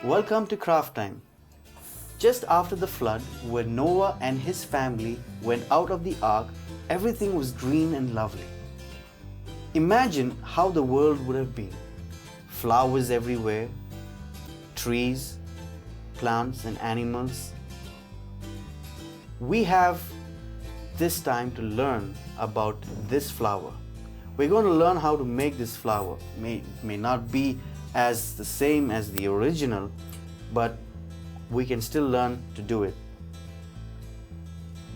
Welcome to Craft Time. Just after the flood, when Noah and his family went out of the ark, everything was green and lovely. Imagine how the world would have been. Flowers everywhere, trees, plants and animals. We have this time to learn about this flower. We're going to learn how to make this flower. May not be as the same as the original, but we can still learn to do it.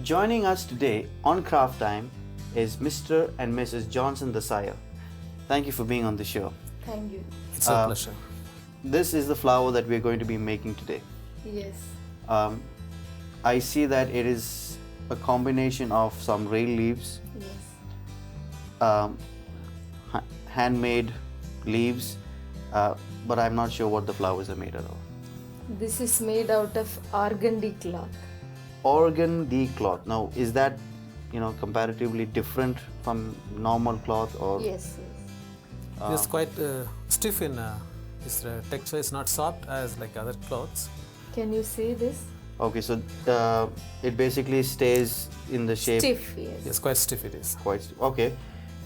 Joining us today on Craft Time is Mr. and Mrs. Johnson Desire. Thank you for being on the show. Thank you. It's a pleasure. This is the flower that we're going to be making today. Yes. I see that it is a combination of some rail leaves, Yes. Handmade leaves, but I'm not sure what the flowers are made out of. This is made out of organdi cloth. Organdi cloth. Now, is that comparatively different from normal cloth, or Yes. It's quite stiff in its texture. Is not soft as like other clothes. Can you see this? okay? So it basically stays in the shape. Stiff, yes. Yes, quite stiff it is. Quite okay.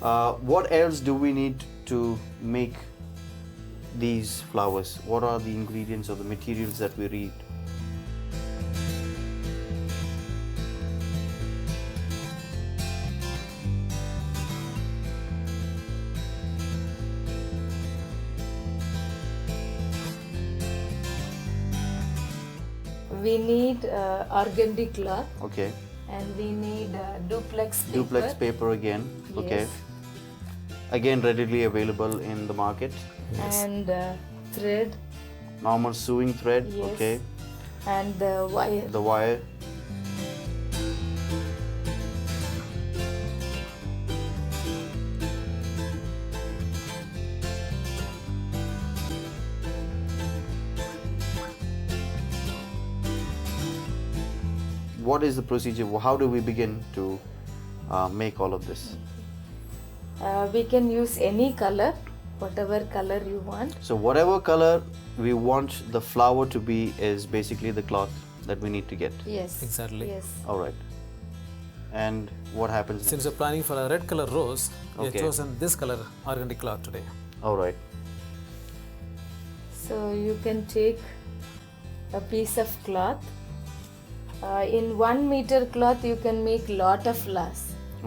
What else do we need to make these flowers? What are the ingredients or the materials that we need? We need organdi cloth Okay. and we need duplex paper. Duplex paper again. Okay. Yes. Again, readily available in the market. And thread. Normal sewing thread. Yes. Okay. And the wire. The wire. What is the procedure? How do we begin to make all of this? We can use any color, whatever color you want. So whatever color we want the flower to be is basically the cloth that we need to get. Yes. Exactly. Yes. All right. And what happens? Since you're planning for a red color rose, we have Okay. chosen this color organdi cloth today. All right. So you can take a piece of cloth. In 1 meter cloth, you can make lot of flowers.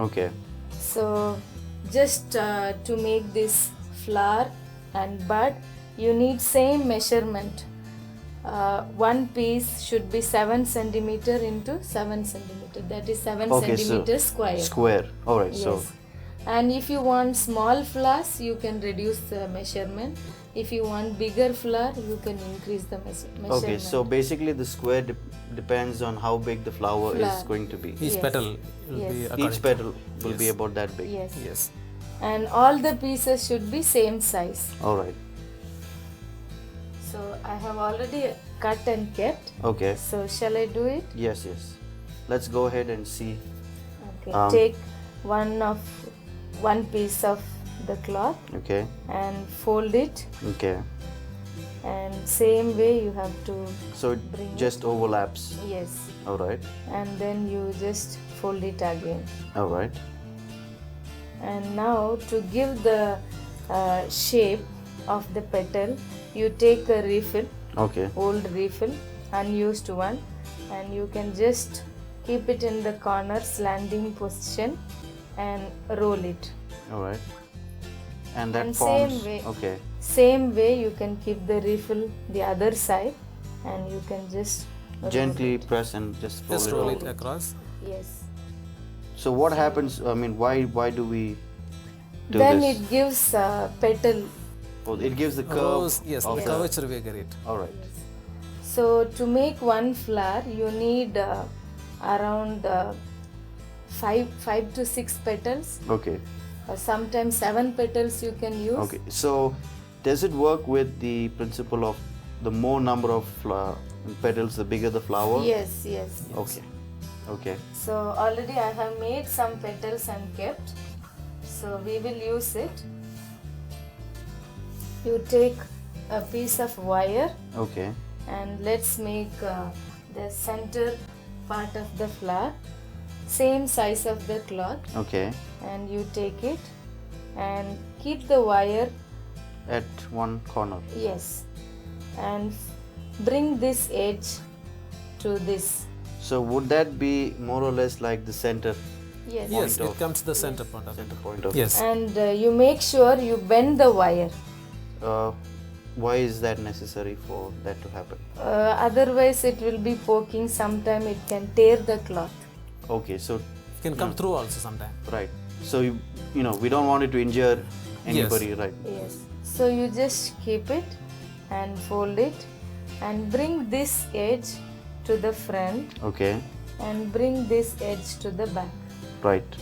Okay. So just to make this flower and bud, you need same measurement. One piece should be 7 centimeter into 7 centimeter. That is 7 Okay, centimeter so square. Square. All right. Yes. So And if you want small flowers, you can reduce the measurement. If you want bigger flower, you can increase the measurement. okay. So basically, the square depends on how big the flower is Flower. going to be. Each Yes. petal will Yes. be according Each to- petal will be Yes. about that big. yes. Yes. And all the pieces should be same size. All right. So I have already cut and kept. Okay. So shall I do it? Yes. Yes. Let's go ahead and see. Okay. Um, Take one piece of the cloth Okay. and fold it, Okay. and same way you have to So it Bring it. just overlaps. yes, All right. and then you just fold it again. All right. And now to give the shape of the petal, you take a refill, Okay. old refill, unused one, and you can just keep it in the corner slanting position and roll it. All right. And that And forms. same way. Okay. Same way you can keep the refill the other side, and you can just roll Gently it. press and just fold Just it roll over. it across. Yes. So what happens? I mean, why do we do Then this? it gives petal. Oh, it gives the curve. Rose, yes, of the curvature we get it. All right. So to make one flower, you need around 5 to 6 petals. Okay. Sometimes 7 petals you can use. Okay. So does it work with the principle of the more number of petals, the bigger the flower? Yes, yes. Okay. Okay. So already I have made some petals and kept. So we will use it. You take a piece of wire Okay. and let's make the center part of the flower same size of the cloth, Okay. and you take it and keep the wire, At one corner. yes, and bring this edge to this, So would that be more or less like the center yes, Yes, Point it of- comes to the center part of it. point of Yes. and you make sure you bend the wire, Why is that necessary for that to happen? otherwise it will be poking, sometime it can tear the cloth. Okay, so It can come through also sometime. right. So you know we don't want it to injure anybody, right? Yes, so you just keep it and fold it and bring this edge to the front Okay, and bring this edge to the back. right.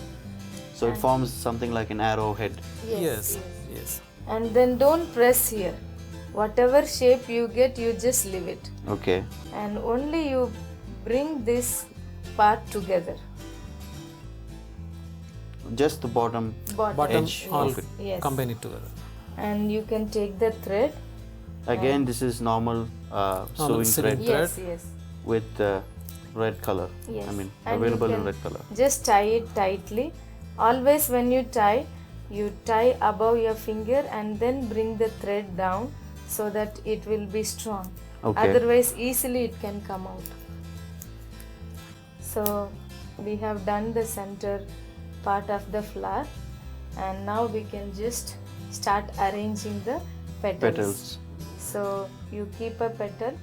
So it forms something like an arrowhead. Yes. Yes. And then don't press here. Whatever shape you get, you just leave it. Okay, And only you bring this part together. just the bottom. Bottom Edge all of it. Yes. combine it together. And you can take the thread. Again, this is normal sewing sewing thread thread. Yes, yes. with red color. Yes. I mean, And you available in can red color. Just tie it tightly. Always when you tie above your finger and then bring the thread down so that it will be strong. Okay. Otherwise easily it can come out. So we have done the center part of the flower, and now we can just start arranging the petals. Petals. So you keep a petal.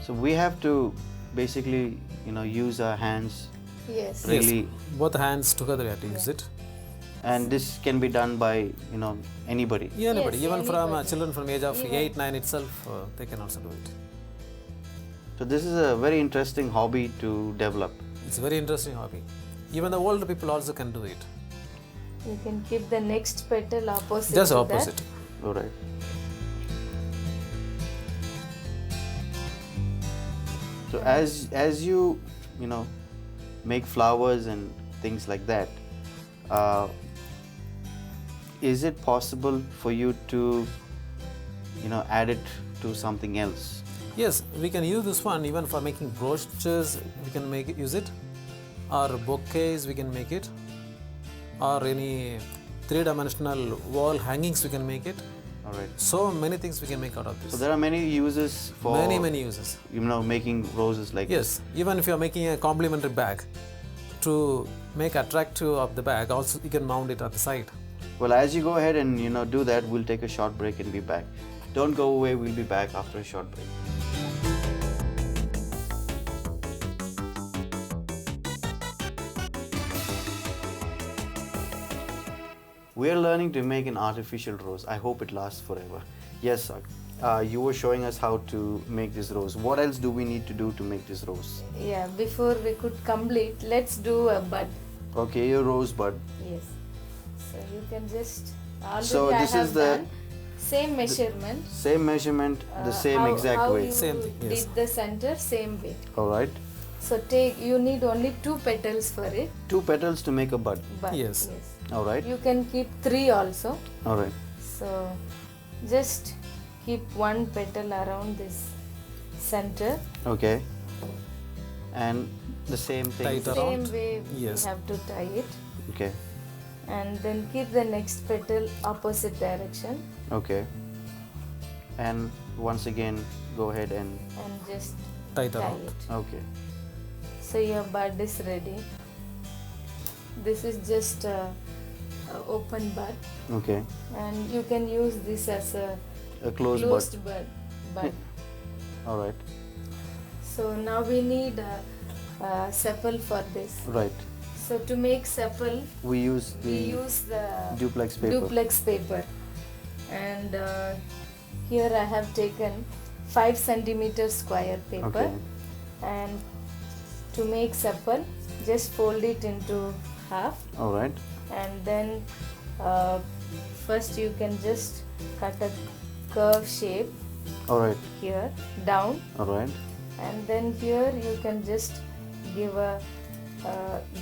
So we have to basically, use our hands, Yes. really, Yes. Both hands together we have to use it. and this can be done by, anybody. Yeah, anybody, Yes, even from anybody. children from age of 8, 9 itself, they can also do it. So this is a very interesting hobby to develop. It's a very interesting hobby. Even the older people also can do it. You can keep the next petal opposite. Just to opposite. That. All right. So as you make flowers and things like that, is it possible for you to add it to something else? Yes, we can use this one even for making brochures. We can use it, or bouquets. We can make it, or any three-dimensional wall hangings. We can make it. All right. So many things we can make out of this. So there are many uses for many uses. making roses like Yes, even if you are making a complimentary bag, to make attractive of the bag, also you can mount it at the side. Well, as you go ahead and do that, we'll take a short break and be back. Don't go away. We'll be back after a short break. We are learning to make an artificial rose. I hope it lasts forever. Yes, sir. You were showing us how to make this rose. What else do we need to do to make this rose? Yeah, before we could complete, let's do a bud. Okay, your rose bud. Yes. So you can just already So I this have is the- done same measurement. Same measurement, the same how, exact how way. you Same thing, yes. did the center, same way. All right. So you need only 2 petals for it. 2 petals to make a bud. But Yes. All right. You can keep 3 also. All right. So just keep 1 petal around this center. Okay. And the same thing. Tie it Same around. way Yes. we have to tie it. Okay. And then keep the next petal opposite direction Okay. And once again, go ahead and just Tie it tie around. it. okay. So your bud is ready. This is just a open bud, Okay. and you can use this as a A closed closed bud. bud. All right. So now we need a sepal for this. Right. So to make sepal, We use we the use the duplex paper. duplex paper, and here I have taken 5 centimeter square paper. Okay. And to make sepal, just fold it into half, All right. and then first you can just cut a curve shape All right. here down, All right. and then here you can just give a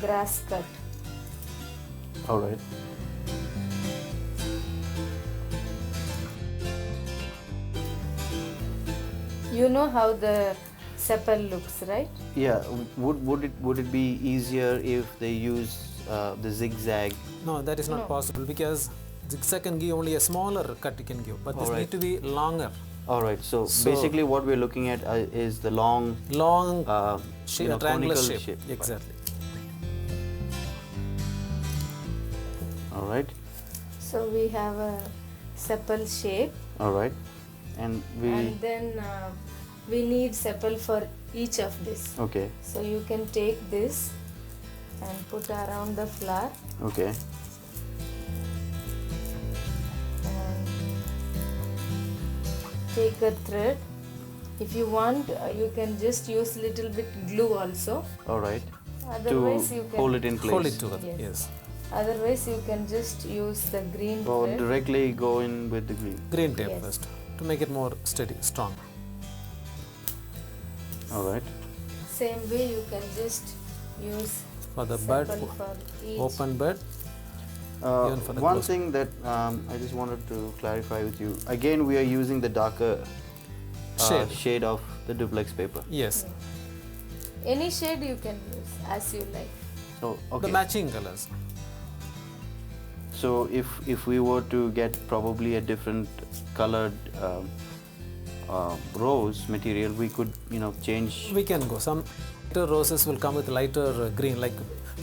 grass cut. All right. You know how the sepal looks, right? Yeah. Would it be easier if they use the zigzag? No, that is not No. possible because zigzag can give only a smaller cut you can give, but this Alright. need to be longer. All right. So, So- basically, what we're looking at is the long, Long triangular conical shape. shape. Exactly. All right. So we have a sepal shape, All right. And and then we need sepal for each of this. okay. So you can take this and put around the flower Okay. and take a thread. If you want, you can just use little bit glue also. All right. Otherwise, To you can hold it in place. Hold it together. Yes. Yes. Otherwise, you can just use the green Or thread. directly go in with the green. Green tape Yes. first to make it more steady, strong. All right. Same way, you can just use For the bud, sepal for each. open bud. Even for the One closed. thing that I just wanted to clarify with you. Again, we are using the darker shade of the duplex paper. Yes. Any shade you can use as you like. Oh, The okay. matching colors. So if we were to get probably a different colored rose material, we could change. We can go. Some lighter roses will come with lighter green. Like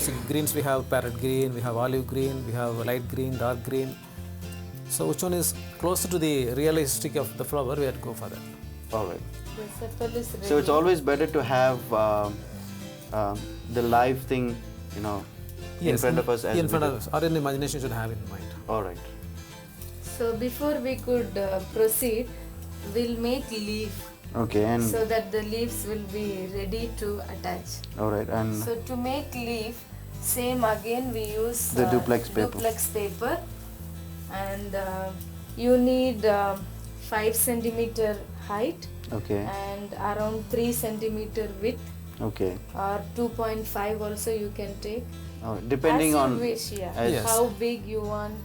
see, greens we have parrot green, we have olive green, we have light green, dark green. So which one is closer to the realistic of the flower? We have to go for that. All right. The sepal is ready. So it's always better to have the live thing, in front of us as in front we of us, or in imagination, should have in mind. do. All right. So before we could proceed, we'll make leaf Okay. And so that the leaves will be ready to attach. all right. And So to make leaf, same again we use The duplex paper. duplex paper, and you need 5 centimeter height okay. and around 3 centimeter width, Okay. or 2.5 also you can take. Depending as on you wish, yeah. as- Yes. How big you want,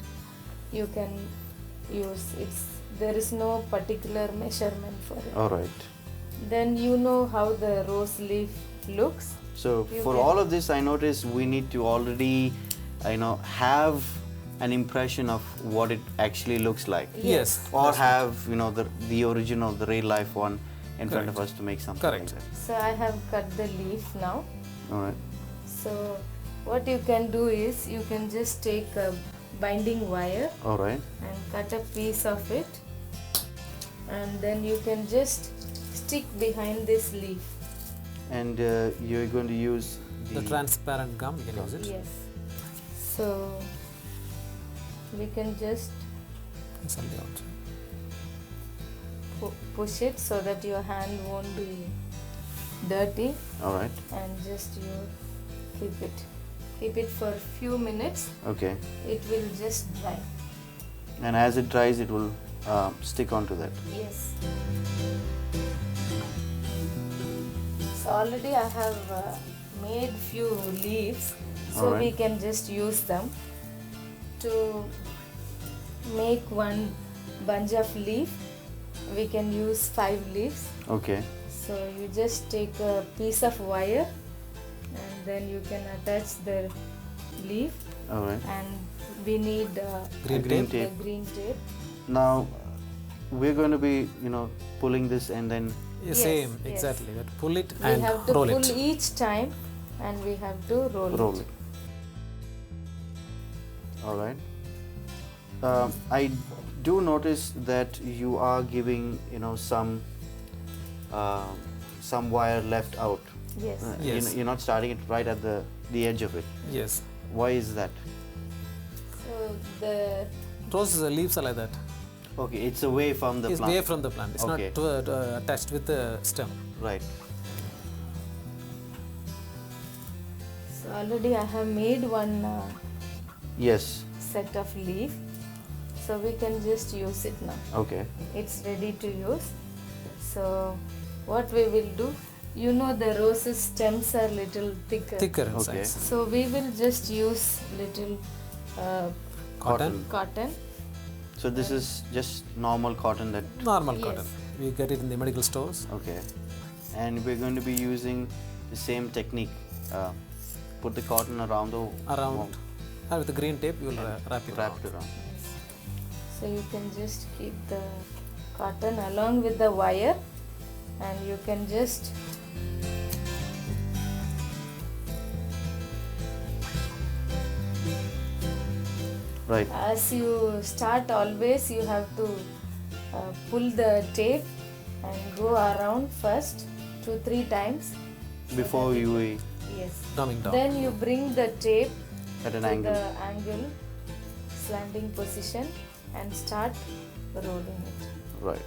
you can use. There is no particular measurement for it. All right. Then you know how the rose leaf looks. So You for can- all of this, I notice we need to already, have an impression of what it actually looks like, Yes. or have the original, the real life one in front of Correct. us to make something Correct. like that. So I have cut the leaf now. All right. So what you can do is you can just take a binding wire All right. and cut a piece of it, and then you can just stick behind this leaf. And you're going to use The transparent gum, we can use it. Yes. So we can just It's on the outside. push it so that your hand won't be dirty, All right. and just you keep it for few minutes. Okay. It will just dry. And as it dries, it will stick onto that. Yes. So already I have made few leaves, so Alright. we can just use them to make one bunch of leaf. We can use 5 leaves. Okay. So you just take a piece of wire, and then you can attach the leaf, All right. and we need Green Green tape. tape. the green tape. Now we're going to be, pulling this and then. Yeah, Yes, same, yes. exactly. We have to pull it We and have to roll pull it. each time, and we have to roll it. All right. I do notice that you are giving, some wire left out. Yes. Yes. You're not starting it right at the edge of it. Yes. Why is that? So the Roses, leaves are like that. Okay, it's away from the It's plant. away from the plant. It's Okay. not attached with the stem. Right. so already I have made one Yes. set of leaf, so we can just use it now. Okay. It's ready to use. So what we will do, the roses stems are little thicker. Thicker in Okay. size. So we will just use little Cotton. cotton. So this is just normal cotton that. Normal Yes. cotton. We get it in the medical stores. Okay. And we're going to be using the same technique. Put the cotton around the Around. And with the green tape, you will wrap it wrap around. it around. So you can just keep the cotton along with the wire, and you can just Right. as you start, always you have to pull the tape and go around first 2-3 times. Before you Yes. Coming down. Then you bring the tape at an to angle. the angle, slanting position, and start rolling it. Right.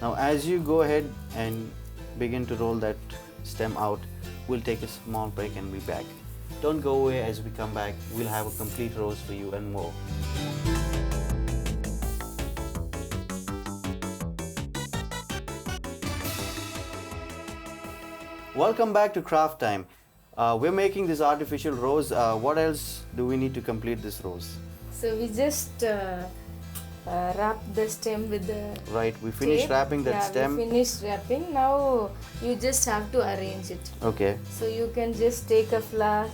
Now, as you go ahead and begin to roll that stem out, we'll take a small break and be back. Don't go away. As we come back, we'll have a complete rose for you and more. Welcome back to Craft Time. We're making this artificial rose. What else do we need to complete this rose? So we just wrap the stem with the Right, we finished tape. wrapping that stem. We finished wrapping. Now you just have to arrange it. Okay, So you can just take a flower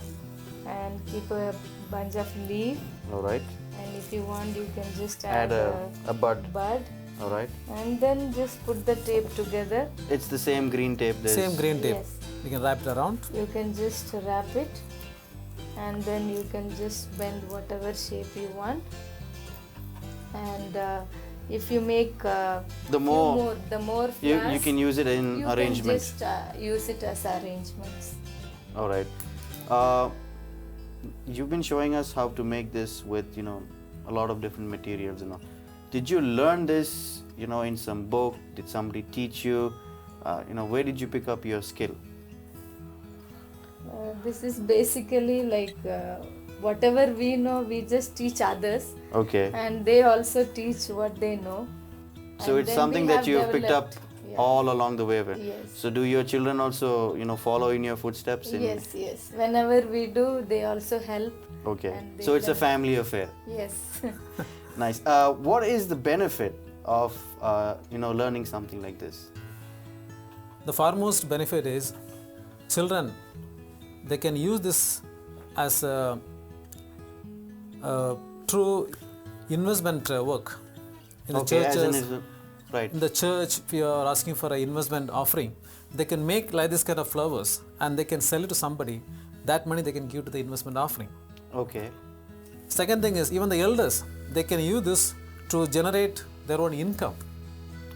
and keep a bunch of leaf, all right. and if you want, you can just Add a bud, bud, all right. and then just put the tape together. It's the same green tape. Same green tape. Yes. We can wrap it around. You can just wrap it, and then you can just bend whatever shape you want. And if you make The more the more you flowers, can use it in you arrangement. can just use it as arrangements. All right. You've been showing us how to make this with a lot of different materials. Did you learn this in some book? Did somebody teach you? Where did you pick up your skill? This is basically like whatever we know, we just teach others, Okay. and they also teach what they know. So And it's then something we that have you've picked up developed. Yeah. all along the way. Yes. So do your children also follow in your footsteps? Yes. Whenever we do, they also help. Okay. And they So it's a learn. family affair. Yes. Nice. What is the benefit of learning something like this? The foremost benefit is children, they can use this as a true investment work in the Okay, as an churches. right. In the church, if you are asking for an investment offering, they can make like this kind of flowers and they can sell it to somebody. That money they can give to the investment offering. Okay. Second thing is, even the elders, they can use this to generate their own income.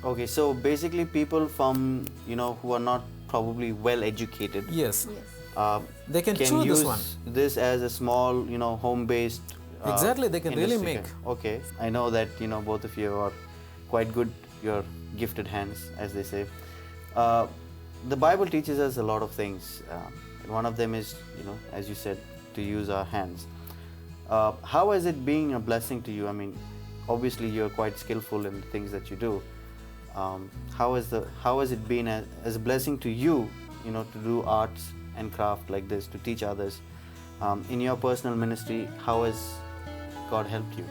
Okay. So basically, people from who are not probably well educated, Yes. uh, They can can choose use this one. this as a small home-based. Exactly, they can really industry. make. Okay. I know that both of you are quite good. You're gifted hands, as they say. The Bible teaches us a lot of things, and one of them is, as you said, to use our hands. How has it been a blessing to you? I mean, obviously you're quite skillful in the things that you do. How has it been as a blessing to you, to do arts and craft like this, to teach others? In your personal ministry, how has God helped you?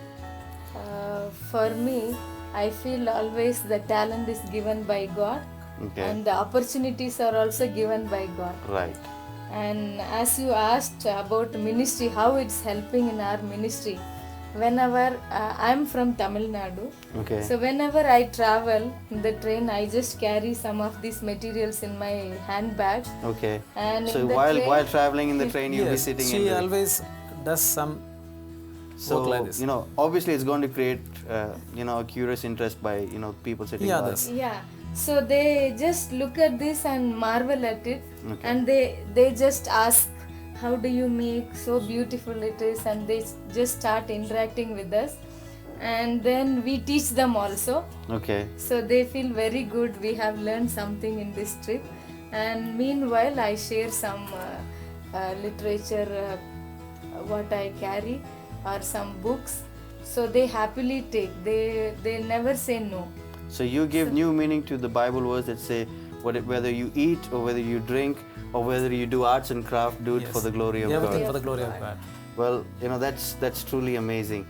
For me, I feel always the talent is given by God, Okay. and the opportunities are also given by God. Right. And as you asked about ministry, how it's helping in our ministry, whenever I'm from Tamil Nadu, Okay. so whenever I travel in the train, I just carry some of these materials in my handbag. Okay. And So in the while train, traveling in the train, you'll be Yes, sitting she in the, always does some so work like this. obviously it's going to create a curious interest by people sitting Yeah, by. that's- yeah, so they just look at this and marvel at it, Okay. and they just ask, how do you make so beautiful it is, and they just start interacting with us, and then we teach them also, Okay. so they feel very good. We have learned something in this trip, and meanwhile I share some literature, what I carry, or some books, so they happily take. They never say no. So you give new meaning to the Bible words that say, whether you eat or whether you drink or whether you do arts and craft, do it Yes. for the glory of Everything God. for the glory of God. Well, that's truly amazing.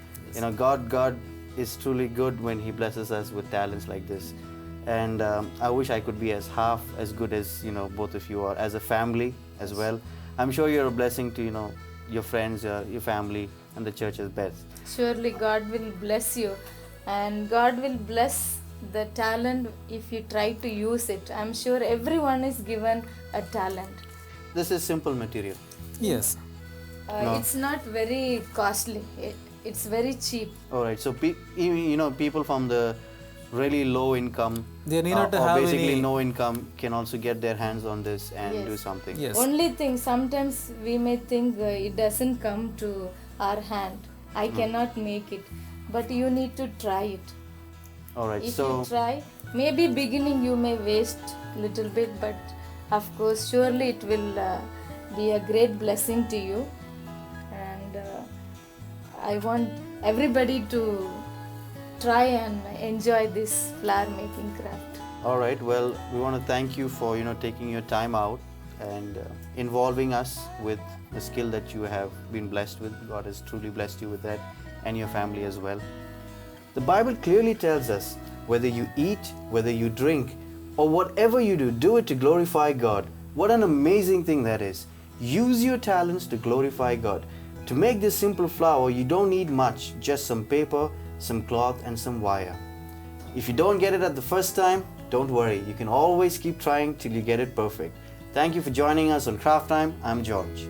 God is truly good when He blesses us with talents like this. and I wish I could be as half as good as both of you are as a family as well. I'm sure you're a blessing to your friends, your family, and the church as best. Surely God will bless you, and God will bless the talent if you try to use it. I'm sure everyone is given a talent. This is simple material. Yes. No. It's not very costly. It's very cheap. All right. So people from the really low income, They need not to or have basically any. no income, can also get their hands on this and Yes. do something. Yes. Only thing, sometimes we may think it doesn't come to our hand. I cannot make it, but you need to try it. All right. If So you try, maybe beginning you may waste little bit, but of course surely it will be a great blessing to you. And I want everybody to try and enjoy this flower making craft. all right. Well, we want to thank you for taking your time out and involving us with the skill that you have been blessed with. God has truly blessed you with that, and your family as well. The Bible clearly tells us whether you eat, whether you drink, or whatever you do, do it to glorify God. What an amazing thing that is. Use your talents to glorify God. To make this simple flower, you don't need much, just some paper, some cloth, and some wire. If you don't get it at the first time, don't worry. You can always keep trying till you get it perfect. Thank you for joining us on Craft Time. I'm George.